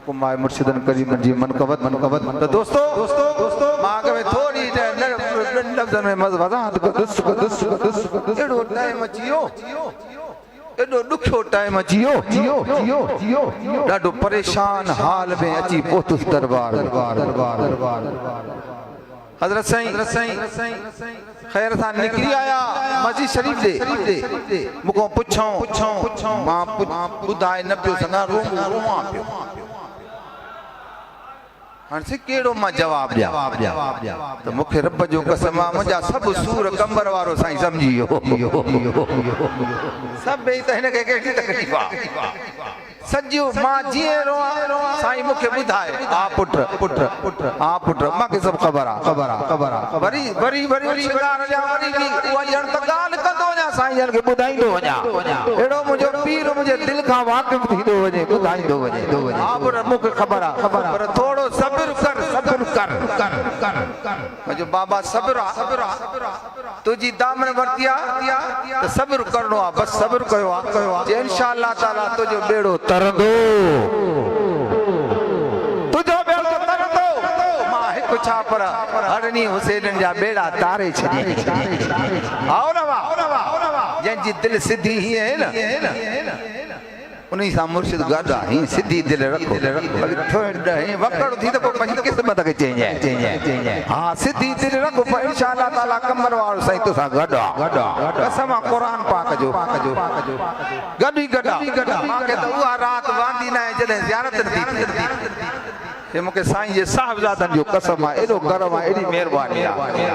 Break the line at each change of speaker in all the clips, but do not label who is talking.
हुकुम आए मुर्शिदन करीम जी मनकबत तो दोस्तों मां के थोड़ी लफ्ज़न में वज़ाहत कदस एड़ो टाइम अचियो एडो दुखो टाइम जियो ॾाढो परेशान हाल में अची पहुतुस दरबार हज़रत साईं खैर सां निकरी आया मस्जिद शरीफ दे मुको पुछो मां बुधाए न पियो सना रोवां पियो हाणे से केड़ो मां जवाब दिया तो मुखे रब जो कसम मुंजा सब सूर कंबर वारो साईं समझी वियो सब बेई त हिन के केड़ी तकलीफ आ सजो मां जिए रोआ साईं मुखे बुधाए आ पुट मां के सब खबर आ वरी शिकार जा वरी उहा जण त गाल कंदो वञा साईं जन के बुधाईंदो वञा एड़ो मुंजो पीर मुंजे दिल खां वाकिफ थींदो वञे बुधाईंदो वञे हा पर मुखे खबर आ पर थोड़ो सब्र कर मुंजो बाबा सब्र तुझी दामन वर्तिया तो सब्र करनो आ बस सब्र कयो आ जे इंशाअल्लाह ताला तुझो बेड़ो तरंदो मां हिकु छा पर हरनी हुसैन जा बेड़ा तारे छॾी आओ न वाह जंहिंजी दिल सिधी हीअं है न उन्हीं सां मुर्शिद गॾु आहे हीअं सिधी दिल रखो वकड़ थी त पोइ पंहिंजी क़िस्मत खे चेंज हा सिधी दिल रखो पर इंशाअल्लाह ताला कमर वारो साईं तोसां गॾु आहे कसम आहे क़ुरान पाक जो गॾु ई गॾु मूंखे त उहा राति वांदी न आहे जॾहिं ज़ियारत थी ये मुके साईं जे साहबजादन जो कसम आहे एॾो करम आहे एॾी महिरबानी आहे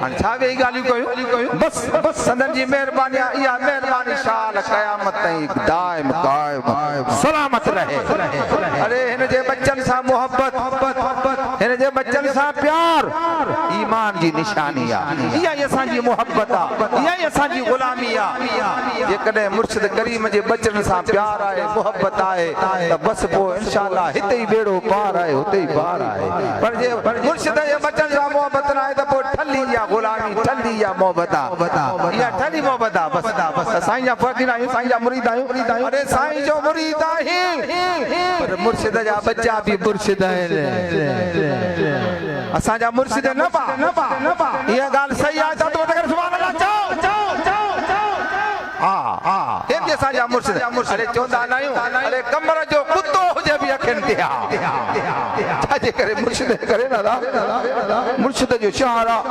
हाणे छा वेही ॻाल्हियूं कयूं बस संदन जी महिरबानी आहे इहा महिरबानी शाल क़यामत ताईं दाइम क़ाइम सलामत रहे अरे हिन जे बच्चन सां मोहब्बत हिन जे बच्चन सां प्यार ईमान जी निशानी आहे इहा ई असांजी मोहब्बत आहे इहा ई असांजी ग़ुलामी आहे जेकॾहिं मुर्शिद करीम जे बच्चन सां प्यार आहे मोहब्बत आहे त बस पोइ इंशाअल्लाह हिते ई बेड़ो पार आहे होते ही बाहर आए पर जे मुर्शिद जे बच्चन सां मोहब्बत न आहे त पोइ ठली या ग़ुलामी ठली या मोहब्बत या ठली मोहब्बत बस साईं जा फ़कीर आहियूं साईं जा मुरीद आहियूं अरे साईं जो मुरीद आहियूं पर मुर्शिद जा बच्चा भी मुर्शिद आहिनि असां जा मुर्शिद न पा इहा ॻाल्हि सही आहे त वटकर सुभान अल्लाह चओ हा हे बि असां जा मुर्शिद अरे चवंदा न आहियूं अरे कमर जो कुतो हुजे बि अखियुनि ते छा जे करे मुर्शिद करे न मुर्शिद जो शहर आहे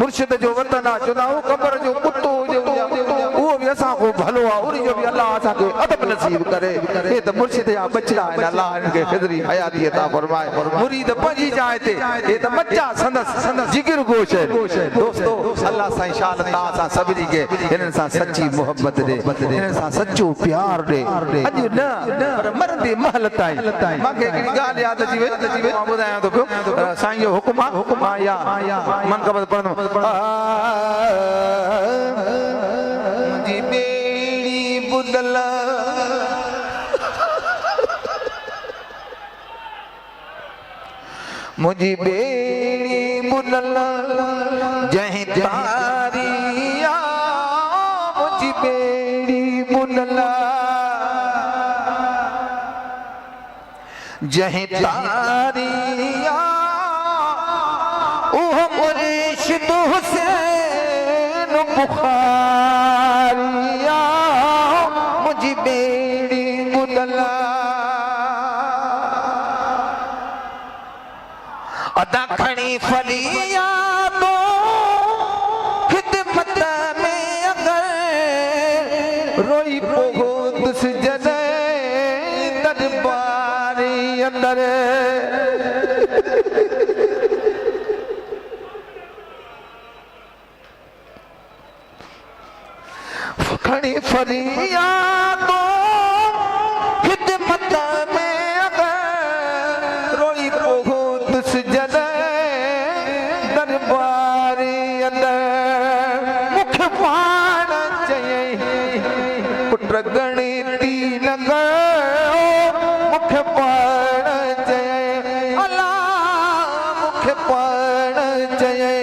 मुर्शिद जो वतन आहे चवंदा कमर जो कुतो हुजे उहो बि असां को भलो आहे उन जो बि अलाह असांखे अदब नसीब करे हे त मुर्शिद जा बच्चा आहिनि अलाह हिन खे ख़िदरी हयाती अता फरमाए मुरीद पंहिंजी जाइ ते हे त बच्चा संदस जिगर गोश दोस्तो अल्लाह साईं शान तां सां सभिनी खे हिननि सां सच्ची मोहब्बत ॾे हिननि सां सच्चो प्यार ॾे अॼु न पर मरंदे महल ताईं मूंखे हिकिड़ी ॻाल्हि यादि अची वई मां ॿुधायां थो पियो साईं जो हुकुम आहे या मनक़बत पढ़ंदुमि मुंहिंजी ॿेड़ी बुधल मुंहिंजी ॿेड़ी बुधल जंहिं तारी मुंहिंजी ॿेड़ी बुधल जहीं तारिया ओह मुर्शिद हुसैन बुखारिया मुझी बेड़ी बुदला अदा खणी फलिया तो खिदमत में अगर रोई पोगोदस जने दरबारी अंदर खड़ी फरियादों खिदमत में अगर रोई पोगोदस जने दरबारी अंदर मुख पाण चई पुट गणती लॻो मुख पाण चई अल्लाह मुख पाण चई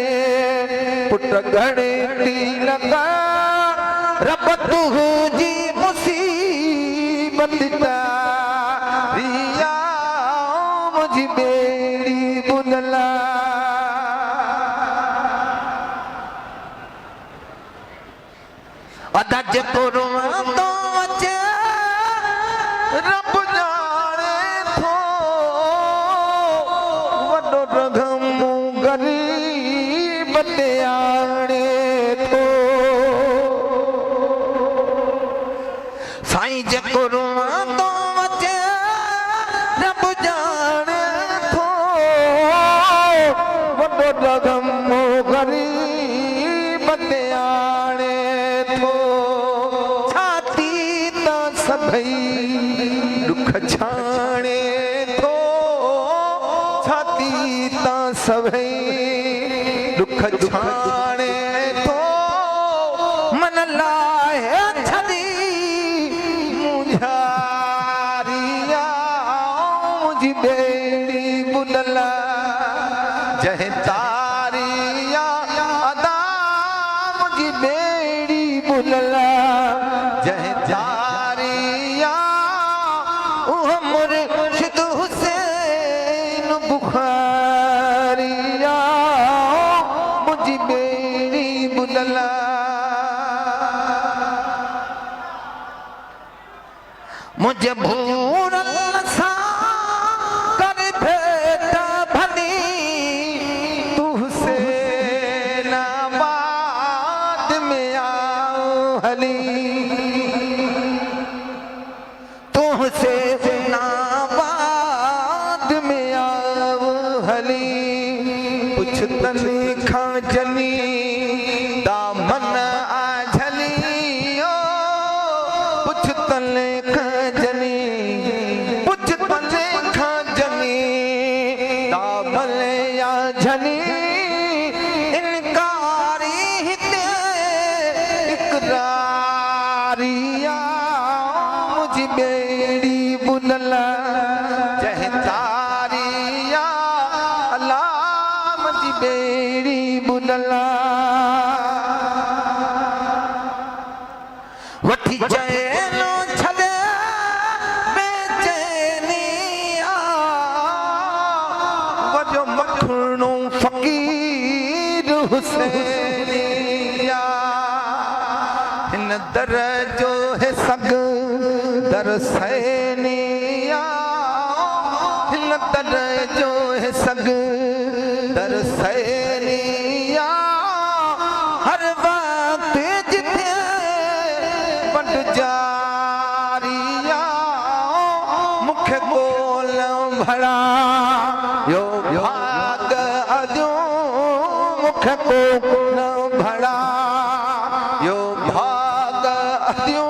पुट गणती लॻो रब तुझी मुसीबत तारी अदा जेको रोवंदो अचे रब जाने थो वॾो रगम गरीब ते आणे थो साईं जेको रोवंदो अचे रब जाने थो वॾो रगम गरीब ते आणे थो छाती त सभई दुख छाणे थो छाती त सभई दुख छाणे थो मन लाहे छदी मुझारिया मुझी बेड़ी बुनला जय तारिया अदा मुझी बेड़ी बुनला जय तारिया उह मुर्शिद हुसैन बुखारिया मुझी बेड़ी बुनला मुझे भूरल सा कर भेटा भली तुझसे नाबाद में आओ हली तुझसे नाबाद में आओ हली कुछ तने खा जनी दामन आ झलियो कुछ तने खा जनी कुछ तने खा जनी दामन आ झली इनकारी हिते इकरारिया मुझी बेड़ी बुनला जय तारिया अल्लाह मुझी बेड़ी बुनला वठी जैनो छदे बेचैनिया वजो मखणो फकीर हुसैनिया हिन दर जो है सग दर सैनिया हिन दर जो है सग दर सैनिया हर वक्त जिथे बंद जारिया मुख्य बोल भड़ा यो भाग अजो मुख्य बोल भड़ा यो भाग अजो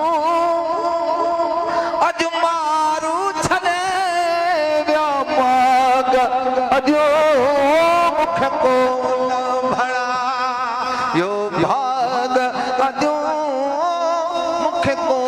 अज मारू छने व्या भाग अजो मुख्य बोल भड़ा यो भाग अजो मुख्य बोल